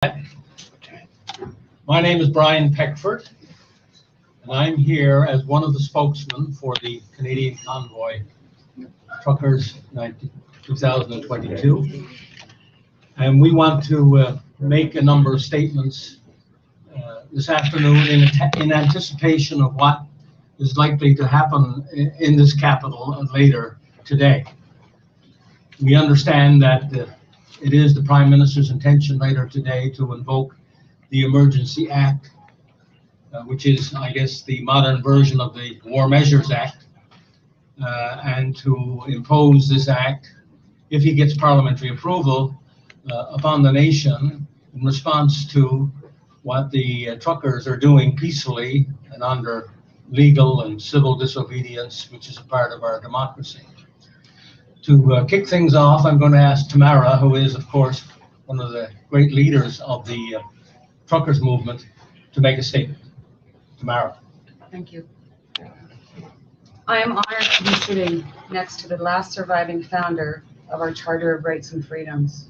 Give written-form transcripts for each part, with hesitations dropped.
My name is Brian Peckford, and I'm here as one of the spokesmen for the Canadian Convoy Truckers 2022. And we want to make a number of statements this afternoon in anticipation of what is likely to happen in this capital later today. We understand that it is the Prime Minister's intention later today to invoke the Emergency Act, which is, I guess, the modern version of the War Measures Act, and to impose this act, if he gets parliamentary approval, upon the nation in response to what the truckers are doing peacefully and under legal and civil disobedience, which is a part of our democracy. To kick things off, I'm going to ask Tamara, who is, of course, one of the great leaders of the truckers movement, to make a statement. Tamara. Thank you. I am honored to be sitting next to the last surviving founder of our Charter of Rights and Freedoms,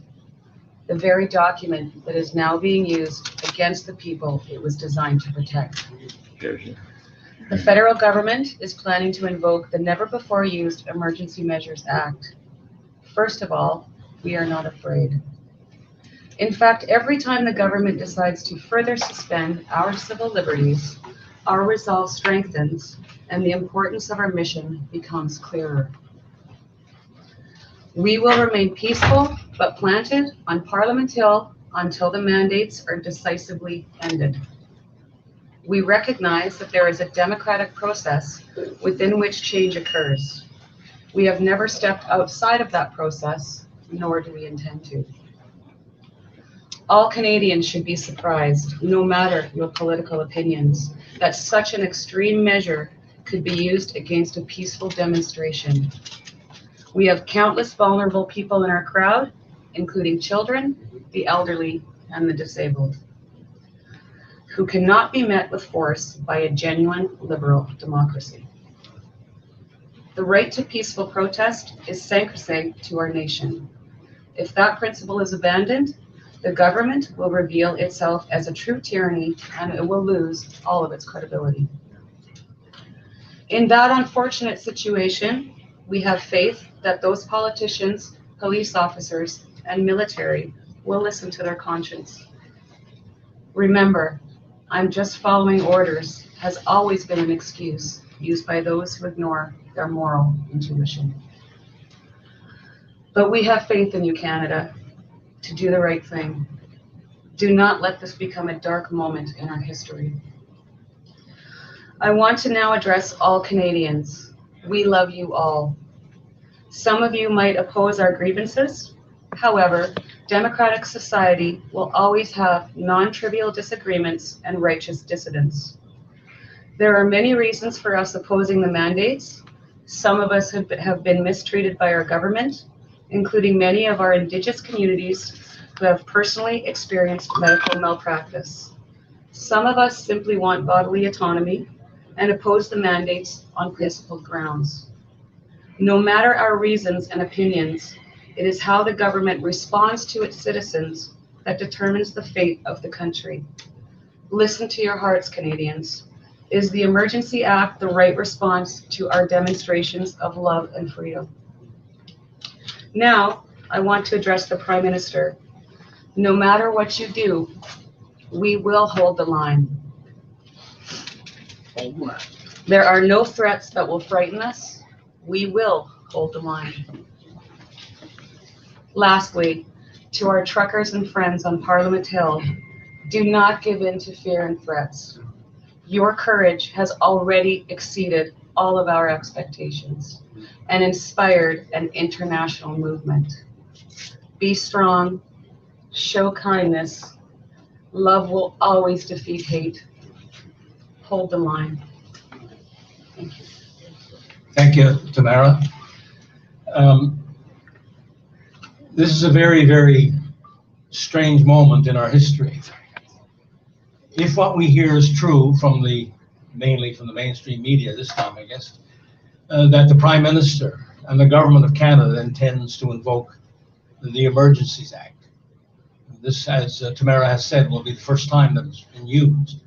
the very document that is now being used against the people it was designed to protect. The federal government is planning to invoke the never-before-used Emergency Measures Act. First of all, we are not afraid. In fact, every time the government decides to further suspend our civil liberties, our resolve strengthens and the importance of our mission becomes clearer. We will remain peaceful but planted on Parliament Hill until the mandates are decisively ended. We recognize that there is a democratic process within which change occurs. We have never stepped outside of that process, nor do we intend to. All Canadians should be surprised, no matter your political opinions, that such an extreme measure could be used against a peaceful demonstration. We have countless vulnerable people in our crowd, including children, the elderly, and the disabled, who cannot be met with force by a genuine liberal democracy. The right to peaceful protest is sacrosanct to our nation. If that principle is abandoned, the government will reveal itself as a true tyranny and it will lose all of its credibility. In that unfortunate situation, we have faith that those politicians, police officers, and military will listen to their conscience. Remember, I'm just following orders has always been an excuse used by those who ignore their moral intuition. But we have faith in you, Canada, to do the right thing. Do not let this become a dark moment in our history. I want to now address all Canadians. We love you all. Some of you might oppose our grievances. However, democratic society will always have non-trivial disagreements and righteous dissidents. There are many reasons for us opposing the mandates. Some of us have been mistreated by our government, including many of our Indigenous communities who have personally experienced medical malpractice. Some of us simply want bodily autonomy and oppose the mandates on principled grounds. No matter our reasons and opinions, it is how the government responds to its citizens that determines the fate of the country. Listen to your hearts, Canadians. Is the Emergency Act the right response to our demonstrations of love and freedom? Now, I want to address the Prime Minister. No matter what you do, we will hold the line. There are no threats that will frighten us. We will hold the line. Lastly, to our truckers and friends on Parliament Hill, do not give in to fear and threats. Your courage has already exceeded all of our expectations and inspired an international movement. Be strong, show kindness. Love will always defeat hate. Hold the line. Thank you. Thank you, Tamara. This is a very, very strange moment in our history. If what we hear is true from mainly from the mainstream media this time, I guess, that the Prime Minister and the Government of Canada intends to invoke the Emergencies Act. This, as Tamara has said, will be the first time that it's been used.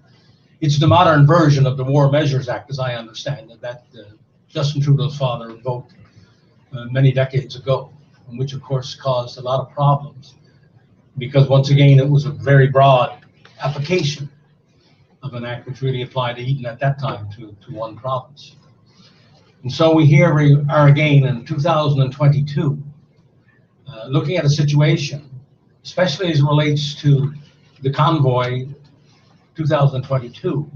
It's the modern version of the War Measures Act, as I understand it, that Justin Trudeau's father invoked many decades ago, and which of course caused a lot of problems because, once again, it was a very broad application of an act which really applied even at that time to one province. And so we here are again in 2022, looking at a situation, especially as it relates to the convoy 2022,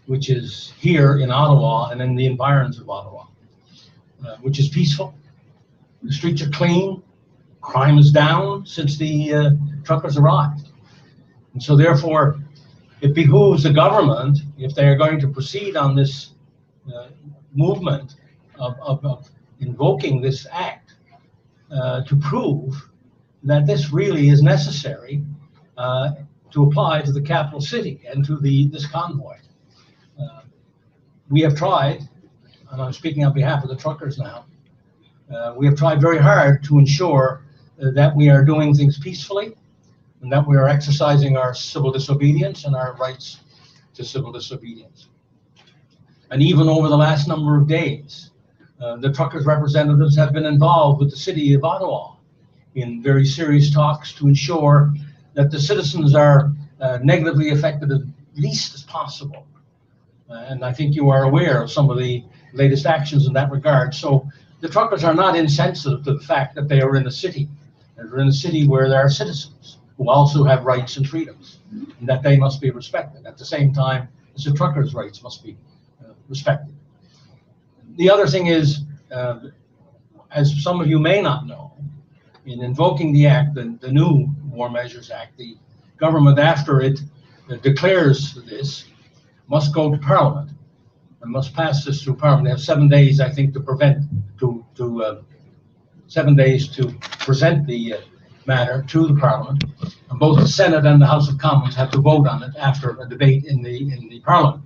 which is here in Ottawa and in the environs of Ottawa, which is peaceful. The streets are clean. Crime is down since the truckers arrived. And so therefore, it behooves the government, if they are going to proceed on this movement of invoking this act, to prove that this really is necessary to apply to the capital city and to this convoy. We have tried, and I'm speaking on behalf of the truckers now, we have tried very hard to ensure that we are doing things peacefully and that we are exercising our civil disobedience and our rights to civil disobedience. And even over the last number of days, the truckers' representatives have been involved with the city of Ottawa in very serious talks to ensure that the citizens are negatively affected as least as possible. And I think you are aware of some of the latest actions in that regard. So the truckers are not insensitive to the fact that they are in a city. They're in a city where there are citizens who also have rights and freedoms, and that they must be respected at the same time as the truckers' rights must be respected. The other thing is, as some of you may not know, in invoking the act, the new War Measures Act, the government, after it declares this, must go to Parliament and must pass this through Parliament. They have 7 days, I think, to 7 days to present the matter to the Parliament. And both the Senate and the House of Commons have to vote on it after a debate in the Parliament.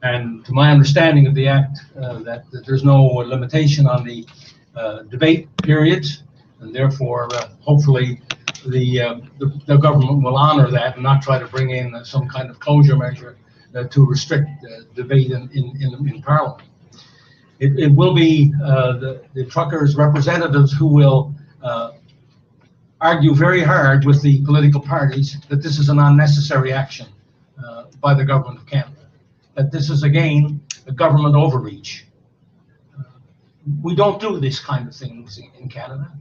And to my understanding of the act, that there's no limitation on the debate periods, and therefore, hopefully, the government will honor that and not try to bring in some kind of closure measure to restrict debate in Parliament. It will be the truckers' representatives who will argue very hard with the political parties that this is an unnecessary action by the government of Canada, that this is, again, a government overreach. We don't do this kind of things in Canada.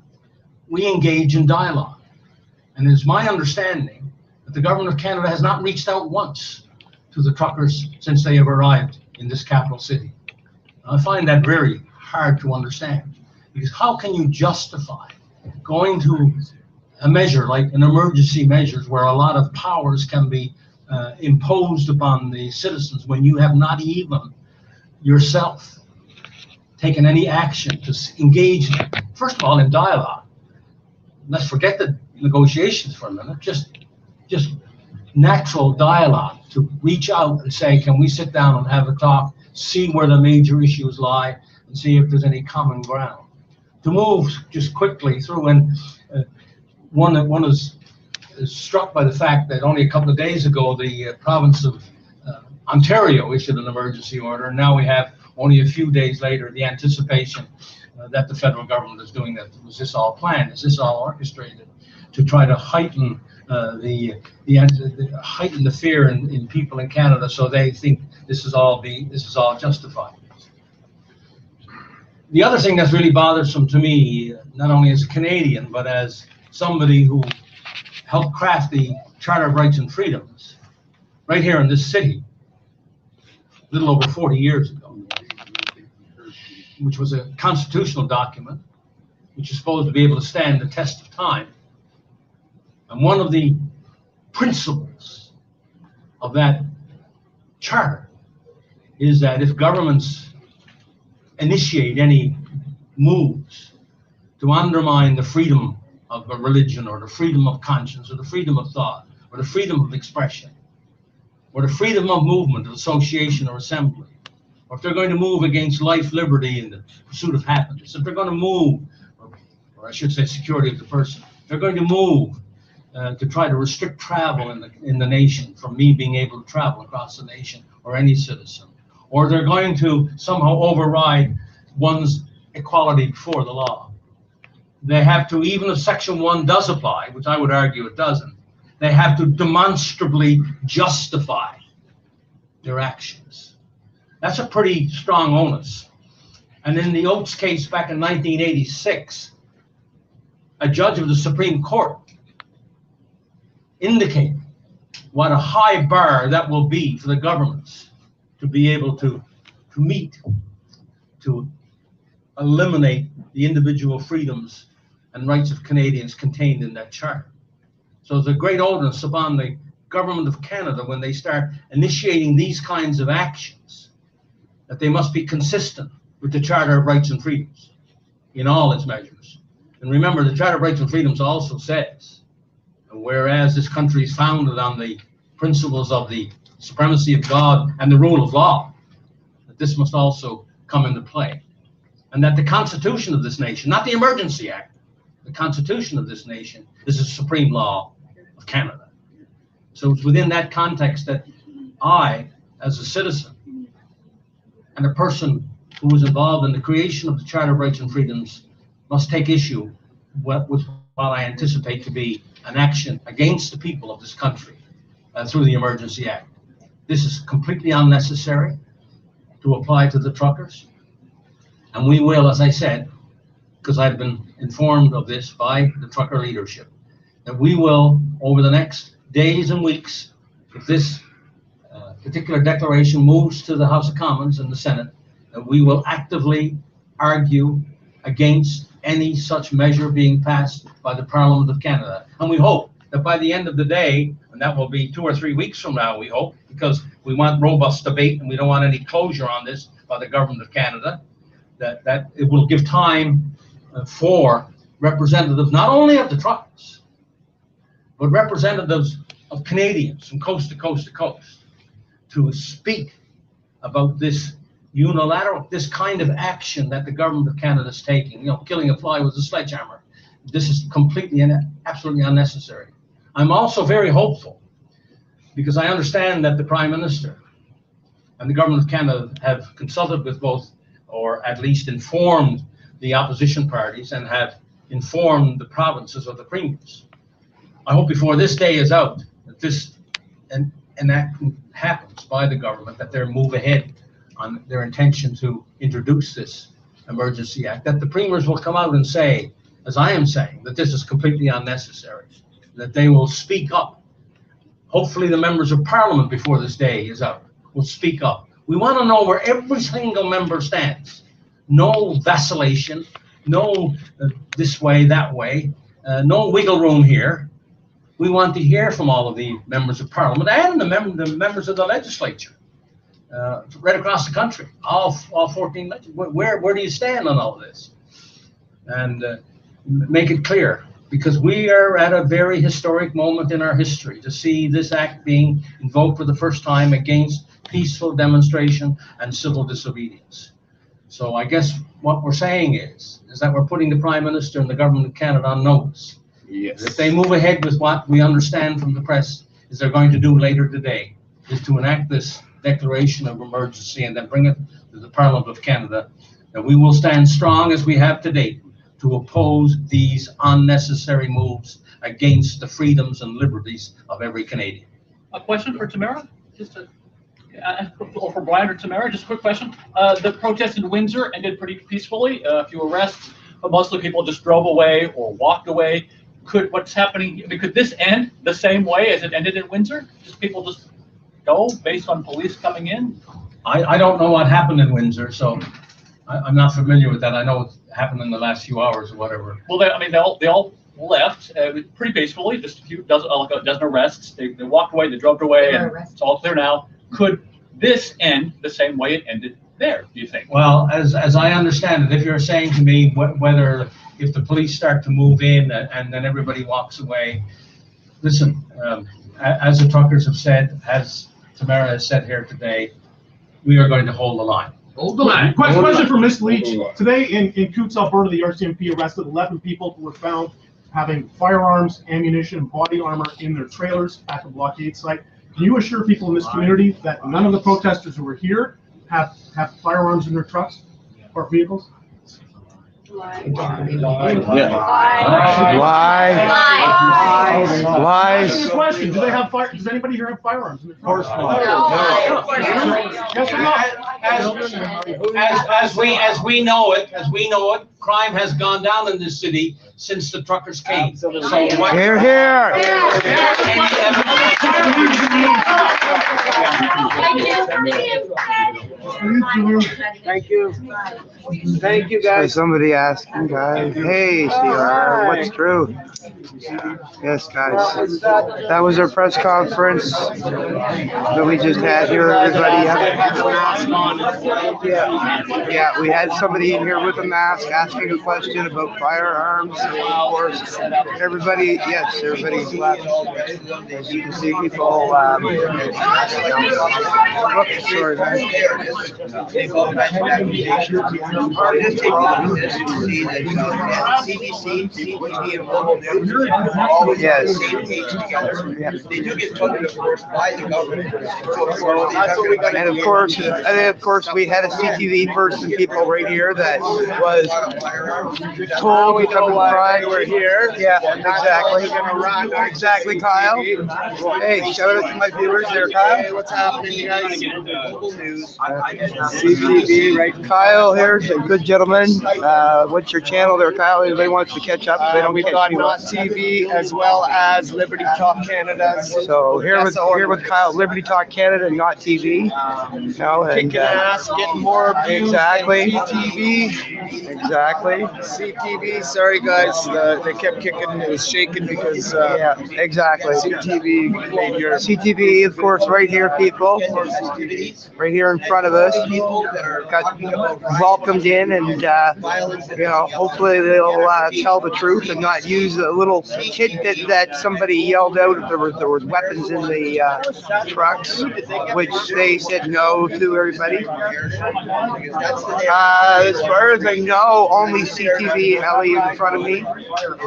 We engage in dialogue. And it's my understanding that the government of Canada has not reached out once to the truckers since they have arrived in this capital city. I find that very hard to understand, because how can you justify going to a measure like an emergency measures where a lot of powers can be imposed upon the citizens when you have not even yourself taken any action to engage, first of all, in dialogue? Let's forget the negotiations for a minute, just natural dialogue, to reach out and say, can we sit down and have a talk, see where the major issues lie, and see if there's any common ground. To move just quickly through, and one is struck by the fact that only a couple of days ago the province of Ontario issued an emergency order, and now we have only a few days later the anticipation that the federal government is doing that. Was this all planned? Is this all orchestrated to try to heighten heighten the fear in people in Canada, so they think this is all justified? The other thing that's really bothersome to me, not only as a Canadian but as somebody who helped craft the Charter of Rights and Freedoms right here in this city a little over 40 years ago, which was a constitutional document which is supposed to be able to stand the test of time. And one of the principles of that charter is that if governments initiate any moves to undermine the freedom of a religion, or the freedom of conscience, or the freedom of thought, or the freedom of expression, or the freedom of movement, of association, or assembly, or if they're going to move against life, liberty, and the pursuit of happiness, if they're going to move, or I should say security of the person, if they're going to move to try to restrict travel in the nation from me being able to travel across the nation or any citizen, or they're going to somehow override one's equality before the law. They have to, even if Section 1 does apply, which I would argue it doesn't, they have to demonstrably justify their actions. That's a pretty strong onus. And in the Oates case back in 1986, a judge of the Supreme Court indicated what a high bar that will be for the governments to be able to meet, to eliminate the individual freedoms and rights of Canadians contained in that charter. So there's a great onus upon the government of Canada when they start initiating these kinds of actions, that they must be consistent with the Charter of Rights and Freedoms in all its measures. And remember, the Charter of Rights and Freedoms also says, whereas this country is founded on the principles of the supremacy of God and the rule of law, that this must also come into play. And that the Constitution of this nation, not the Emergency Act, the Constitution of this nation is the supreme law of Canada. So it's within that context that I, as a citizen and a person who was involved in the creation of the Charter of Rights and Freedoms, must take issue with what I anticipate to be an action against the people of this country through the Emergency Act. This is completely unnecessary to apply to the truckers. And we will, as I said, because I've been informed of this by the trucker leadership, that we will, over the next days and weeks, if this particular declaration moves to the House of Commons and the Senate, that we will actively argue against any such measure being passed by the Parliament of Canada. And we hope that by the end of the day, and that will be 2 or 3 weeks from now, we hope, because we want robust debate and we don't want any closure on this by the Government of Canada, that it will give time for representatives not only of the truckers, but representatives of Canadians from coast to coast to coast to speak about this unilateral, this kind of action that the Government of Canada is taking. You know, killing a fly with a sledgehammer. This is completely and absolutely unnecessary. I'm also very hopeful because I understand that the Prime Minister and the Government of Canada have consulted with both, or at least informed the opposition parties and have informed the provinces of the premiers. I hope before this day is out that this enactment happens by the government, that they move ahead on their intention to introduce this Emergency Act, that the premiers will come out and say, as I am saying, that this is completely unnecessary, that they will speak up. Hopefully the members of Parliament before this day is out will speak up. We want to know where every single member stands. No vacillation, no this way, that way, no wiggle room here. We want to hear from all of the members of Parliament and the members of the legislature right across the country, all 14. Where do you stand on all of this? And make it clear, because we are at a very historic moment in our history to see this act being invoked for the first time against peaceful demonstration and civil disobedience. So I guess what we're saying is that we're putting the Prime Minister and the Government of Canada on notice. Yes. If they move ahead with what we understand from the press is they're going to do later today, is to enact this declaration of emergency and then bring it to the Parliament of Canada, that we will stand strong as we have to date to oppose these unnecessary moves against the freedoms and liberties of every Canadian. A question for Tamara? Or for Brian or Tamara, just a quick question. The protest in Windsor ended pretty peacefully, a few arrests, but mostly people just drove away or walked away. Could this end the same way as it ended in Windsor? Just people just go based on police coming in? I don't know what happened in Windsor, so I'm not familiar with that. I know it happened in the last few hours or whatever. Well, they all left pretty peacefully, just a dozen arrests. They walked away, they drove away, and it's all clear now. Could this end the same way it ended there, do you think? Well, as I understand it, if you're saying to me whether if the police start to move in and then everybody walks away, listen, as the truckers have said, as Tamara has said here today, we are going to hold the line. Hold the line. Question for Ms. Leach. Today in Coutts, Alberta, the RCMP arrested 11 people who were found having firearms, ammunition, and body armor in their trailers at the blockade site. Can you assure people in this community that none of the protesters who are here have firearms in their trucks or vehicles? Lies. Question: do they have fire? Does anybody here have firearms in their trucks? Yes or no? As we know it, crime has gone down in this city since the truckers came. So what? Here, here. Thank you. Thank you, There's guys. somebody asking, guys. Hey, CR, what's true? Yes, guys. That was our press conference that we just had here, everybody. Yeah, we had somebody in here with a mask asking a question about firearms. Of course, everybody, yes, everybody's left. As you can see, people, oops, sorry, man. Yes. They do get funded, of course, by the government. And of course, we had a CTV person, people right here that was told to come and cry. We're here. Yeah, exactly. Exactly, Kyle. Hey, shout out to my viewers there, Kyle. Hey, what's happening, you guys? CTV, right? Kyle here's a good gentleman. What's your channel there, Kyle? Anybody wants to catch up? They don't We've catch got you Not up. TV as well as Liberty Talk Canada. So here with Kyle, Liberty Talk Canada, Not TV. No, and Kicking ass, getting more views. exactly. CTV. Exactly. CTV. Sorry, guys. They kept kicking. It was shaking because Yeah, exactly. CTV made your. CTV, of course, right here, people. Right here in front of us. Got welcomed in, and hopefully they'll tell the truth and not use a little tidbit that somebody yelled out if there was weapons in the trucks, which they said no to everybody. As far as I know, only CTV and Ellie in front of me.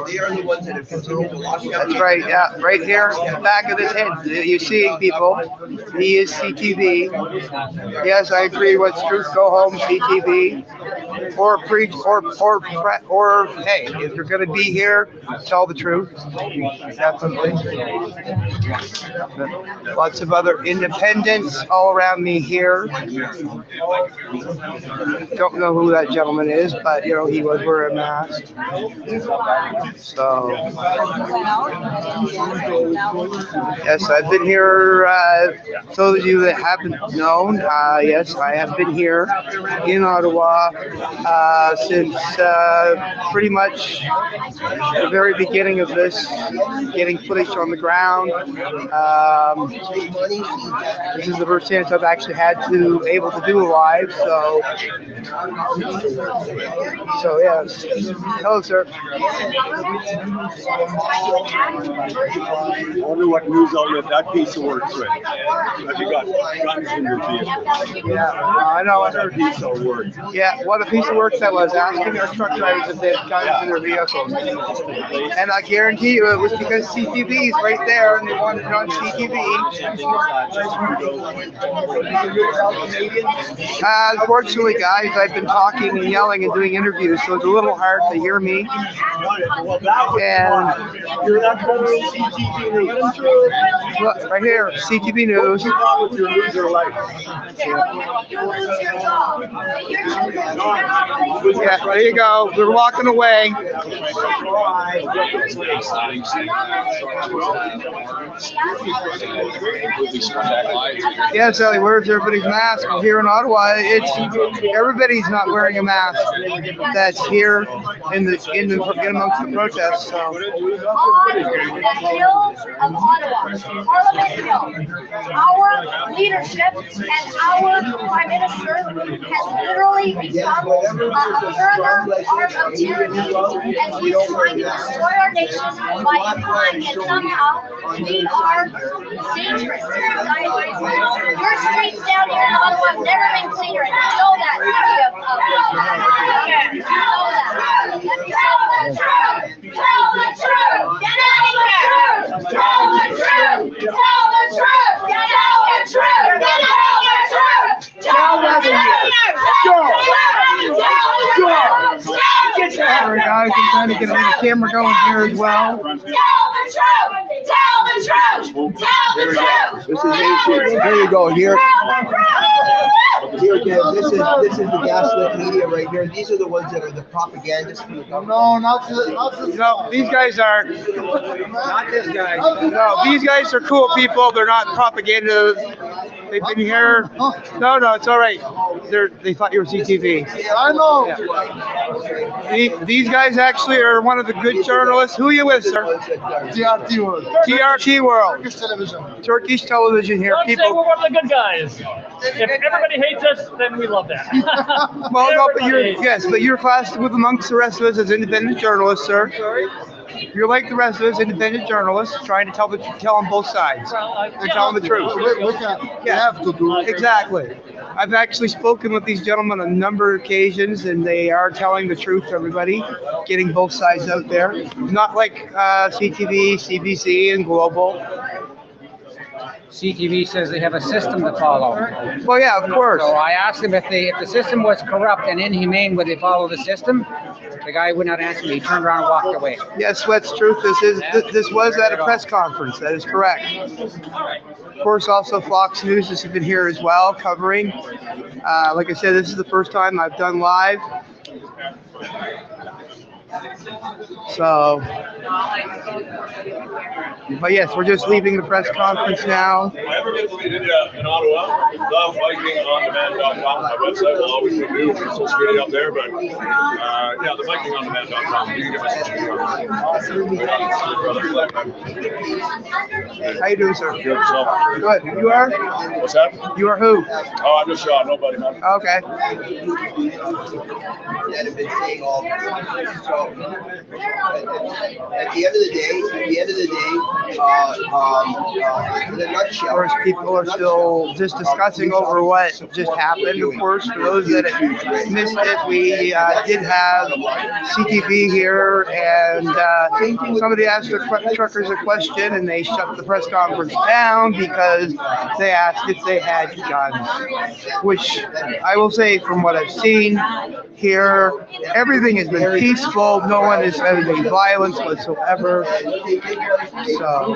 They are the ones that have continued to lock down. That's right, yeah, right here, back of his head. You're seeing people. He is CTV. Yes, I agree. What's truth? Go home, CTV. Or preach, or hey, if you're going to be here, tell the truth. Definitely. Lots of other independents all around me here. Don't know who that gentleman is, but he was wearing a mask. So, yes, I've been here. Those of you that haven't known, yes, I have been here in Ottawa since pretty much the very beginning of this, getting footage on the ground. This is the first chance I've actually had to able to do a live, so yes. Hello, sir. I wonder what news outlet that piece of work's with. Have you got guns in your vehicle? Yeah, I know. I heard. Piece of work. Yeah, what a piece of work that was, asking our truck drivers if they had guns in their vehicles. And I guarantee you it was because CTV is right there and they wanted it on CTV. Unfortunately, guys, I've been talking and yelling and doing interviews, so it's a little hard to hear me. And look, right here, CTV News. Yeah, there you go. We're walking away. Yes, Ellie, where's everybody's mask? Well, here in Ottawa, everybody's not wearing a mask. That's here in amongst the protests. So. On the hills of Ottawa, Parliament Hill, our leadership and our Prime Minister has literally become a further arm of tyranny, and he's trying to destroy our nation by implying that somehow we are dangerous. Your streets down here in Ottawa have never been cleaner, and you know that. You know that. Tell the truth! Tell the truth! I can kind of get the camera going here as well. Tell the truth! Tell the truth! Tell the truth! This is here you go. Here again, this is the gaslit media right here. These are the ones that are the propagandists for the government. No, no, these guys are Not this guy. no, these guys are cool people. They're not propaganda. They've been here. No, it's all right. They thought you were CTV. I know. These guys actually are one of the good journalists. Who are you with, sir? TRT World. TRT World. Turkish television. Turkish television here. Don't say People. we're one of the good guys. If everybody hates us, then we love that. Well, no, but Everybody hates us. you're classed with amongst the rest of us as independent journalists, sir. You're like the rest of us, independent journalists, trying to tell on both sides. Well, They're telling the truth. We have to do it. Exactly. I've actually spoken with these gentlemen on a number of occasions, and they are telling the truth to everybody, getting both sides out there. Not like CTV, CBC, and Global. CTV says they have a system to follow. Well, yeah, of course. So I asked him if the system was corrupt and inhumane, would they follow the system? The guy would not answer me. He turned around and walked away. Yes, Sweat's truth. This was at a press conference. That is correct. Of course, also Fox News has been here as well, covering. Like I said, this is the first time I've done live. So, but yes, we're just leaving the press conference now. Whatever gets me in Ottawa, thevikingondemand.com. My website will always be new. It's social media up there, but yeah, thevikingondemand.com. You can give us How you doing, sir? Good. So, Good. You are? what's that? You are who? Oh, I'm just shot. Nobody, man. Okay. That have been saying all this. So at the end of the day, in a Of nutshell, course, people are still just discussing over what just happened. Of course, for those that missed it, we did have CTV here, and somebody asked the truckers a question, and they shut the press conference down because they asked if they had guns, which I will say from what I've seen here, everything has been peaceful. No one is having violence whatsoever. So,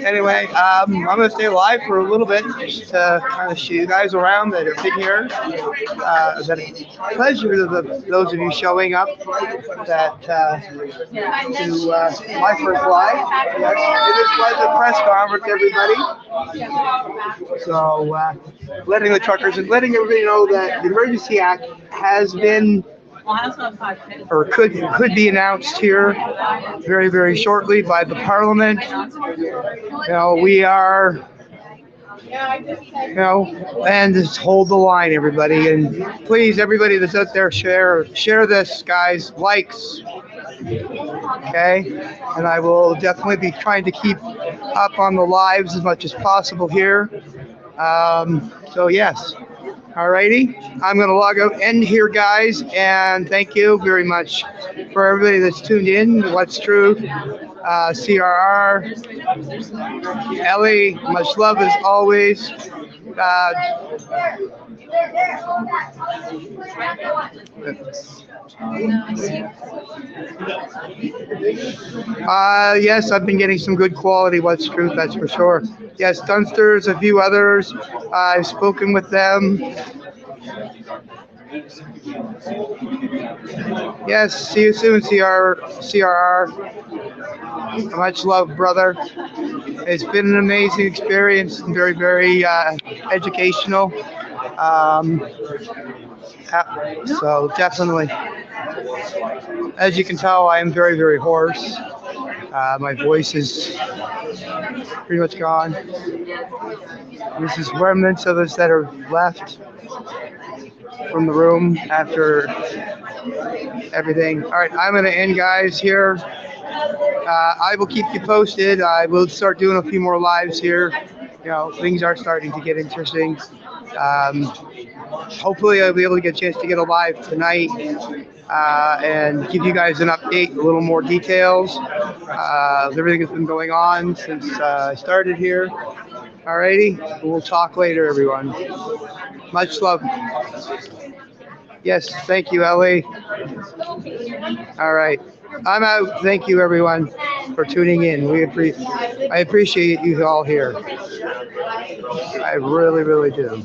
anyway, I'm going to stay live for a little bit just to kind of show you guys around that have been here. It's a pleasure to those of you showing up that to my first live. Yes, it was a press conference, everybody. So, letting the truckers and letting everybody know that the Emergency Act has been or could be announced here very, very shortly by the Parliament. You know, we are, you know, and just hold the line, everybody. And please, everybody that's out there, share this, guys. Likes. Okay, and I will definitely be trying to keep up on the lives as much as possible here. So yes, alrighty, I'm going to log out, end here, guys, and thank you very much for everybody that's tuned in. What's True, CRR, Ellie, much love as always. Yes, I've been getting some good quality What's Truth, that's for sure. Yes, Dunsters, a few others. I've spoken with them. Yes, see you soon, CRR. Much love, brother. It's been an amazing experience, very, very educational. So definitely, as you can tell, I am very, very hoarse. My voice is pretty much gone. This is remnants of us that are left from the room after everything. All right, I'm going to end, guys, here. I will keep you posted. I will start doing a few more lives here. You know, things are starting to get interesting. Hopefully I'll be able to get a chance to get a live tonight and give you guys an update, a little more details of everything that's been going on since I started here. Alrighty, we'll talk later, everyone. Much love. Yes, thank you, Ellie. All right. I'm out. Thank you, everyone, for tuning in. I appreciate you all here. I really, really do.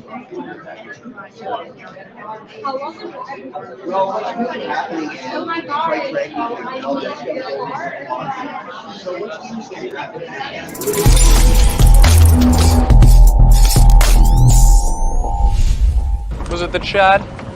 Was it the Chad?